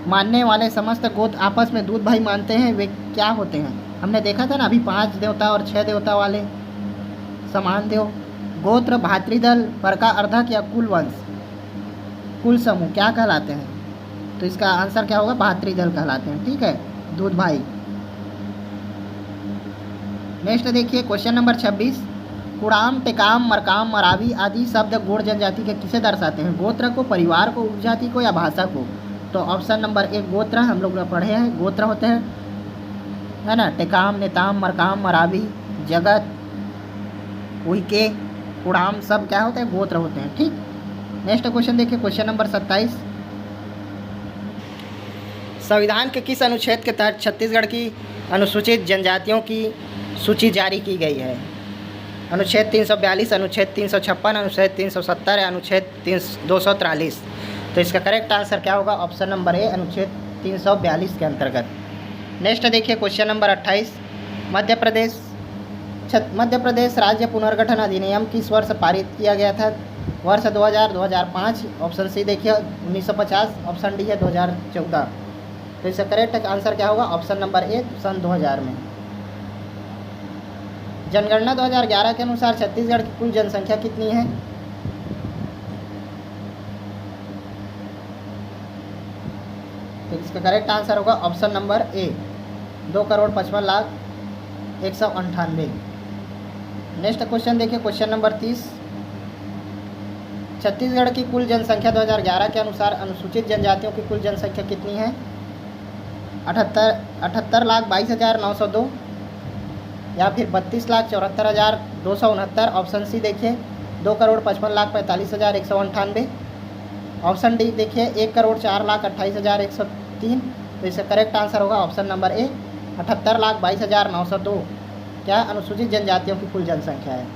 मानने वाले समस्त गोत्र आपस में दूध भाई मानते हैं, वे क्या होते हैं? हमने देखा था ना अभी 5 देवता और 6 देवता वाले समान देव। गोत्र, भातृदल, परका अर्धक या कुल वंश, कुल समूह क्या कहलाते हैं? तो इसका आंसर क्या होगा? भातृदल कहलाते हैं, ठीक है, दूध भाई। नेक्स्ट देखिए क्वेश्चन नंबर 26। कुड़ाम, टेकाम, मरकाम, मरावी आदि शब्द गौड़ जनजाति के किसे दर्शाते हैं? गोत्र को, परिवार को, उपजाति को या भाषा को? तो ऑप्शन नंबर 1 गोत्र, हम लोग पढ़े हैं गोत्र होते हैं, है ना। टेकाम, नेताम, मरकाम, मरावी, जगत, उइके, कुड़ाम सब क्या होते हैं? गोत्र होते हैं, ठीक। नेक्स्ट क्वेश्चन देखिए क्वेश्चन नंबर 27। संविधान के किस अनुच्छेद के तहत छत्तीसगढ़ की अनुसूचित जनजातियों की सूची जारी की गई है? अनुच्छेद 342, अनुच्छेद 356, अनुच्छेद 370 या अनुच्छेद 243? तो इसका करेक्ट आंसर क्या होगा? ऑप्शन नंबर ए अनुच्छेद 342 के अंतर्गत। नेक्स्ट देखिए क्वेश्चन नंबर 28। मध्य प्रदेश राज्य पुनर्गठन अधिनियम किस वर्ष पारित किया गया था? वर्ष 2000, 2005? ऑप्शन सी देखिए 1950, ऑप्शन डी है 2014। तो इसका करेक्ट आंसर क्या होगा? ऑप्शन नंबर ए सन 2000 में। जनगणना 2011 के अनुसार छत्तीसगढ़ की कुल जनसंख्या कितनी है? तो इसका करेक्ट आंसर होगा ऑप्शन नंबर ए 2,55,01,98। नेक्स्ट क्वेश्चन देखिए क्वेश्चन नंबर 30। छत्तीसगढ़ की कुल जनसंख्या 2011 के अनुसार अनुसूचित जनजातियों की कुल जनसंख्या कितनी है? 78,22,902 या फिर 32,74,269? ऑप्शन सी देखिए 2,55,45,198। ऑप्शन डी देखिए 1,04,28,103। तो इसका करेक्ट आंसर होगा ऑप्शन नंबर ए 78,22,902। क्या अनुसूचित जनजातियों की कुल जनसंख्या है।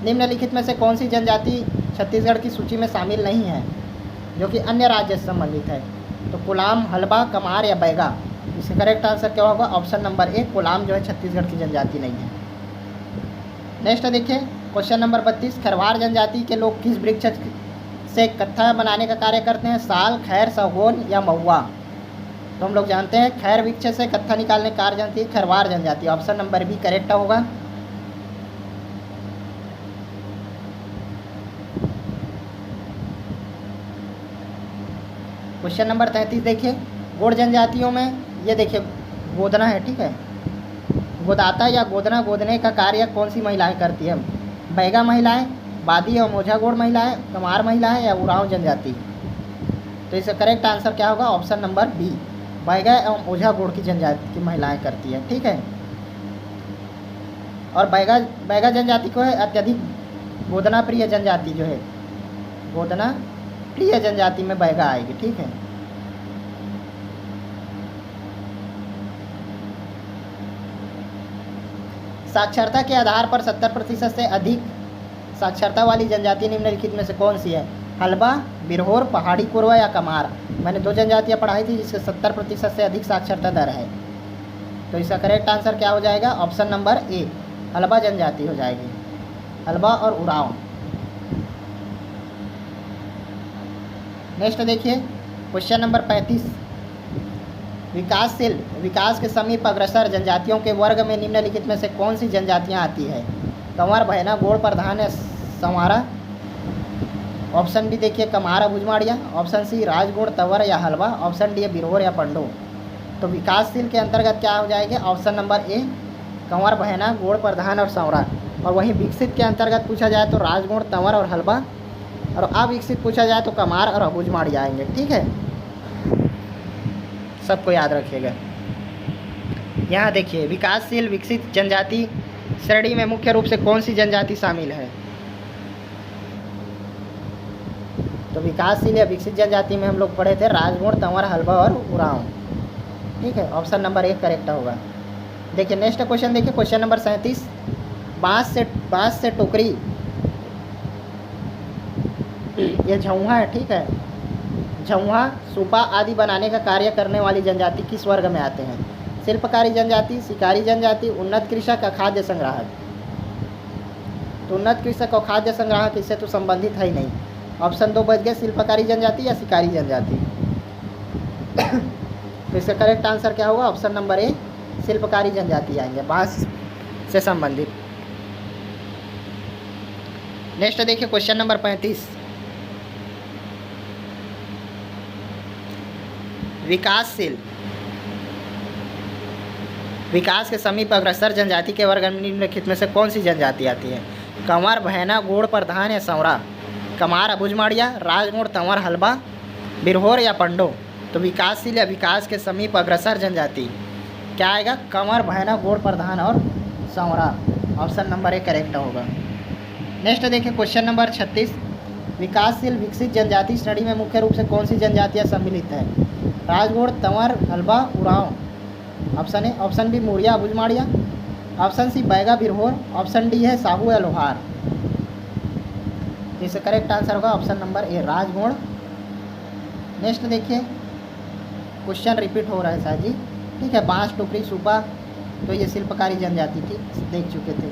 निम्नलिखित में से कौन सी जनजाति छत्तीसगढ़ की सूची में शामिल नहीं है जो कि अन्य राज्य से संबंधित है? तो कुलाम, हलबा, कमार या बैगा? इसका करेक्ट आंसर क्या होगा? ऑप्शन नंबर ए, कोलाम जो है छत्तीसगढ़ की जनजाति नहीं है। नेक्स्ट देखिए क्वेश्चन नंबर 32, खरवार जनजाति के लोग किस वृक्ष से कत्था बनाने का कार्य करते हैं? साल, खैर, सागौन या महुआ? तो हम लोग जानते हैं खैर वृक्ष से कत्था निकालने का कार्य जानती है खरवार जनजाति। ऑप्शन नंबर बी करेक्ट होगा। क्वेश्चन नंबर 33 देखिए, गोंड जनजातियों में ये देखिए गोदना है, ठीक है, गोदाता या गोदना गोदने का कार्य कौन सी महिलाएं करती हैं? बैगा महिलाएं, बादी और मोझा गोड़ महिलाएं, कमार महिलाएं या उरांव जनजाति? तो इसका करेक्ट आंसर क्या होगा? ऑप्शन नंबर बी, बैगा एवं ओझा गोड़ की जनजाति की महिलाएं करती है, ठीक है। और बैगा जनजाति को है अत्यधिक गोदना प्रिय जनजाति जो है, गोदना प्रिय जनजाति में बैगा आएगी, ठीक है। साक्षरता के आधार पर 70% से अधिक साक्षरता वाली जनजाति निम्नलिखित में से कौन सी है? हल्बा, बिरहोर, पहाड़ी कोरवा या कमार? मैंने 2 जनजातियाँ पढ़ाई थी जिसके 70% से अधिक साक्षरता दर है। तो इसका करेक्ट आंसर क्या हो जाएगा? ऑप्शन नंबर ए, हल्बा जनजाति हो जाएगी, हल्बा और उरांव। नेक्स्ट देखिए क्वेश्चन नंबर 35, विकासशील विकास के समीप अग्रसर जनजातियों के वर्ग में निम्नलिखित में से कौन सी जनजातियां आती है? कंवर, भैना, गोड़, प्रधान या संवारा? ऑप्शन बी देखिए कमार, भुजमाड़िया। ऑप्शन सी राजगोड़, तंवर या हलवा? ऑप्शन डी बिरहोर या पंडो? तो विकासशील के अंतर्गत क्या हो जाएगा? ऑप्शन नंबर ए, कंवर, भैना, गोड़, प्रधान और संवरा। और वहीं विकसित के अंतर्गत पूछा जाए तो राजगोड़, तंवर और हलवा, और अविकसित पूछा जाए तो कमार और भुजमाड़िया आएंगे, ठीक है। सबको याद रखिएगा। यहाँ देखिए विकासशील विकसित जनजाति श्रेणी में मुख्य रूप से कौन सी जनजाति शामिल है? तो विकासशील या विकसित जनजाति में हम लोग पढ़े थे राजगोड़, तंवर, हलवा और उरांव, ठीक है। ऑप्शन नंबर ए करेक्ट होगा। देखिए नेक्स्ट क्वेश्चन देखिए, क्वेश्चन नंबर 37, बांस से टोकरी, ये झउहा है, ठीक है। झउहा, सूपा आदि बनाने का कार्य करने वाली जनजाति किस वर्ग में आते हैं? शिल्पकारी जनजाति, शिकारी जनजाति, उन्नत कृषक या खाद्य संग्राहक? तो उन्नत कृषक और खाद्य संग्राहक इससे तो संबंधित है ही नहीं। ऑप्शन 2 बच गए, शिल्पकारी जनजाति या शिकारी जनजाति। तो इसका करेक्ट आंसर क्या होगा? ऑप्शन नंबर ए, शिल्पकारी जनजाति आएंगे, बांस से संबंधित। नेक्स्ट देखिए क्वेश्चन नंबर 35, विकासशील विकास के समीप अग्रसर जनजाति के वर्ग में निम्नलिखित में से कौन सी जनजाति आती है? कंवर, भैना, गोड़, प्रधान या संवरा? कमार, भुजमाड़िया, राजगोड़, तंवर, हलवा, बिरहोर या पंडो? तो विकासशील या विकास के समीप अग्रसर जनजाति क्या आएगा? कंवर, भैना, गोड़, प्रधान और Sanwara. Option number A correct होगा। नेक्स्ट देखिए क्वेश्चन नंबर 36, विकासशील विकसित जनजाति श्रेणी में मुख्य रूप से कौन सी जनजातियाँ सम्मिलित है? Rajgond, Tanwar, Halba, Oraon? Option A, option B Muria, Bhujmaria? Option C Baiga, Birhor? Option D है साहू या लोहार? इसका करेक्ट आंसर होगा option number A, Rajgond. Next देखिए क्वेश्चन रिपीट हो रहा है शायद जी, ठीक है। बांस, टोकरी, सूपा, तो ये शिल्पकारी जनजाति थी, देख चुके थे।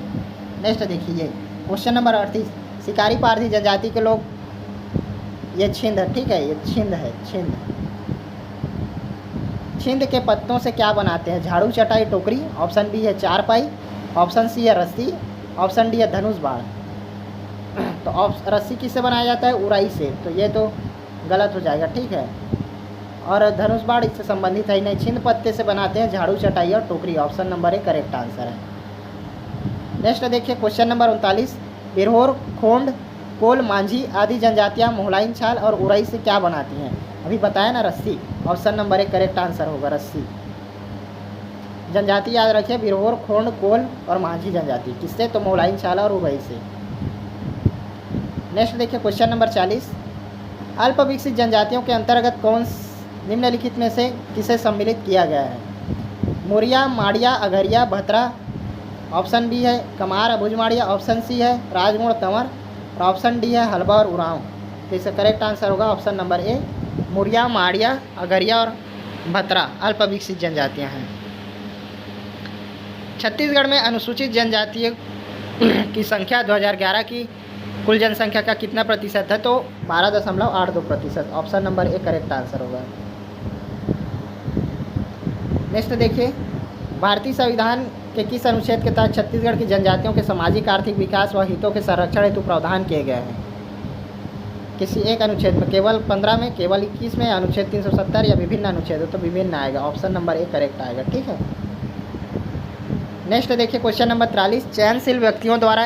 नेक्स्ट देखिए ये क्वेश्चन नंबर 38, शिकारी पारधी जनजाति के लोग, ये छिंद, ठीक है, ये छिंद है, छिंद के पत्तों से क्या बनाते हैं? झाड़ू, चटाई, टोकरी? ऑप्शन बी है चारपाई, ऑप्शन सी है रस्सी, ऑप्शन डी है धनुष बाण? तो रस्सी किससे बनाया जाता है? उराई से, तो ये तो गलत हो जाएगा, ठीक है। और धनुष बाण इससे संबंधित है ही नहीं। छिंद पत्ते से बनाते हैं झाड़ू, चटाई और टोकरी। Option number A correct answer है। नेक्स्ट देखिए क्वेश्चन नंबर 39, बिरहोर, खोंड, कोल, मांझी आदि जनजातियाँ मोहलाइन छाल और उराई से क्या बनाती हैं? अभी बताया ना, रस्सी। Option number A correct answer होगा, रस्सी। जनजाति याद रखिए, बिरहोर, खोंड, कोल और मांझी जनजाति। किससे? तो मोहलाइन छाल और उराई से। नेक्स्ट देखिए क्वेश्चन नंबर 40, अल्प विकसित जनजातियों के अंतर्गत कौन निम्नलिखित में से किसे सम्मिलित किया गया है? मुरिया, माड़िया, अघरिया, भतरा? ऑप्शन बी है कमार, भुजमाड़िया? ऑप्शन सी है राजगोड़, तंवर? और ऑप्शन डी है हलवा और उरांव? तो इसका करेक्ट आंसर होगा option number A, Muria, Maria, Agharia और 17 अल्प विकसित जनजातियाँ हैं। छत्तीसगढ़ में अनुसूचित जनजातियों की संख्या 2011 की कुल जनसंख्या का कितना प्रतिशत है? तो 12.82%। Option number A correct answer होगा। नेक्स्ट देखिए, भारतीय संविधान के किस अनुच्छेद के तहत छत्तीसगढ़ की जनजातियों के सामाजिक आर्थिक विकास व हितों के संरक्षण हेतु प्रावधान किए गए हैं? किसी एक अनुच्छेद में, केवल 15 में, केवल 21 में, अनुच्छेद 370 या विभिन्न अनुच्छेद हो? तो विभिन्न आएगा। ऑप्शन नंबर ए करेक्ट आएगा। ठीक है। नेक्स्ट देखिए क्वेश्चन नंबर 43, चयनशील व्यक्तियों द्वारा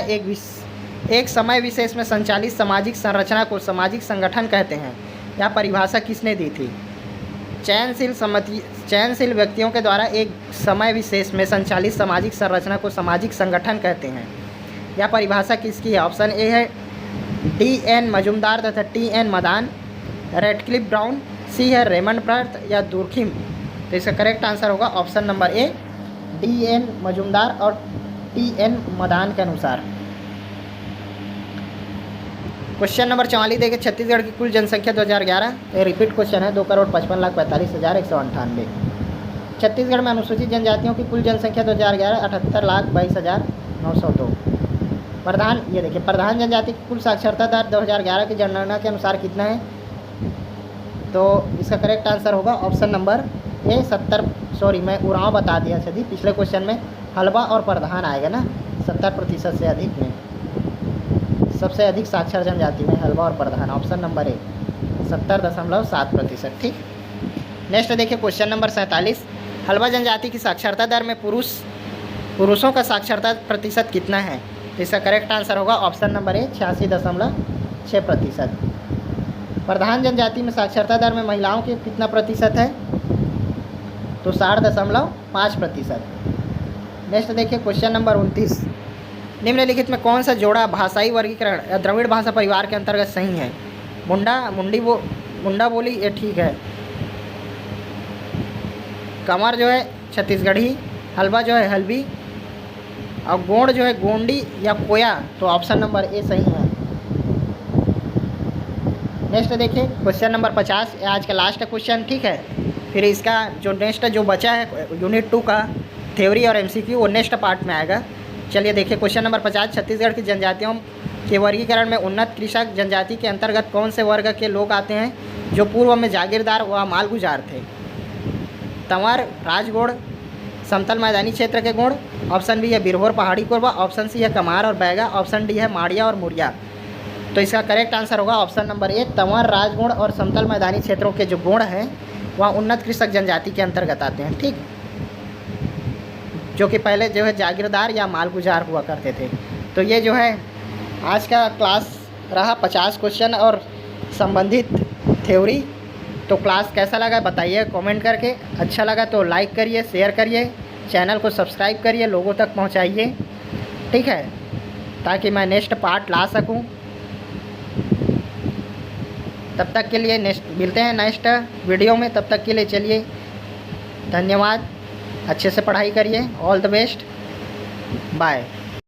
एक समय विशेष में संचालित सामाजिक संरचना को सामाजिक संगठन कहते हैं। यह परिभाषा किसने दी थी? चयनशील व्यक्तियों के द्वारा एक समय विशेष में संचालित सामाजिक संरचना को सामाजिक संगठन कहते हैं। यह परिभाषा किसकी है? ऑप्शन ए है D.N. मजुमदार तथा T.N. मदान, रेडक्लिफ ब्राउन, सी है रेमंड पर्थ या दुर्खिम? तो इसका करेक्ट आंसर होगा option number A D.N. Majumdar और T.N. मदान के अनुसार। क्वेश्चन नंबर 44 देखिए, छत्तीसगढ़ की कुल जनसंख्या 2011, ये रिपीट क्वेश्चन है, 2,55,45,198। छत्तीसगढ़ में अनुसूचित जनजातियों की कुल जनसंख्या 2011 78,22,902। ये देखिए, प्रधान जनजाति की कुल साक्षरता दर 2011 की जनगणना के अनुसार कितना है? तो इसका करेक्ट आंसर होगा ऑप्शन नंबर ए 70। मैं उराव बता दिया सदी, पिछले क्वेश्चन में हलवा और प्रधान आएगा ना। 70% से अधिक में, सबसे अधिक साक्षर जनजाति में हलवा और प्रधान। ऑप्शन नंबर ए 70.7%। ठीक। नेक्स्ट देखिए क्वेश्चन नंबर 47, हलवा जनजाति की साक्षरता दर में पुरुषों का साक्षरता प्रतिशत कितना है? तो इसका करेक्ट आंसर होगा ऑप्शन नंबर ए 86.6%। प्रधान जनजाति में साक्षरता दर में महिलाओं के कितना प्रतिशत है? तो 60.5%। नेक्स्ट देखिए क्वेश्चन नंबर 29, निम्नलिखित में कौन सा जोड़ा भाषाई वर्गीकरण या द्रविड़ भाषा परिवार के अंतर्गत सही है? मुंडा बोली, ये ठीक है। कमर जो है छत्तीसगढ़ी, हलवा जो है हल्बी, और गोंड जो है गोंडी या कोया? तो ऑप्शन नंबर ए सही है। नेक्स्ट देखिए क्वेश्चन नंबर 50, आज का लास्ट क्वेश्चन। ठीक है, फिर इसका जो नेक्स्ट जो बचा है यूनिट 2 का थ्योरी और MCQ, वो नेक्स्ट पार्ट में आएगा। चलिए देखिए क्वेश्चन नंबर 50, छत्तीसगढ़ की जनजातियों के वर्गीकरण में उन्नत कृषक जनजाति के अंतर्गत कौन से वर्ग के लोग आते हैं जो पूर्व में जागीरदार व मालगुजार थे? तंवर, राजगौड़, समतल मैदानी क्षेत्र के गौड़? ऑप्शन बी है बिरहोर पहाड़ी कोरबा, ऑप्शन सी है कमार और बैगा, ऑप्शन डी है माड़िया और मुरिया? तो इसका करेक्ट आंसर होगा ऑप्शन नंबर ए तंवर, राजगौड़ और समतल मैदानी क्षेत्रों के जो गौड़ हैं वह उन्नत कृषक जनजाति के अंतर्गत आते हैं। ठीक, जो कि पहले जो है जागीरदार या मालगुजार हुआ करते थे। तो ये जो है आज का क्लास रहा 50 क्वेश्चन और संबंधित थ्योरी। तो क्लास कैसा लगा बताइए कमेंट करके। अच्छा लगा तो लाइक करिए, शेयर करिए, चैनल को सब्सक्राइब करिए, लोगों तक पहुंचाइए। ठीक है, ताकि मैं नेक्स्ट पार्ट ला सकूं। तब तक के लिए मिलते हैं नेक्स्ट वीडियो में। तब तक के लिए चलिए, धन्यवाद। अच्छे से पढ़ाई करिए। All the best, bye.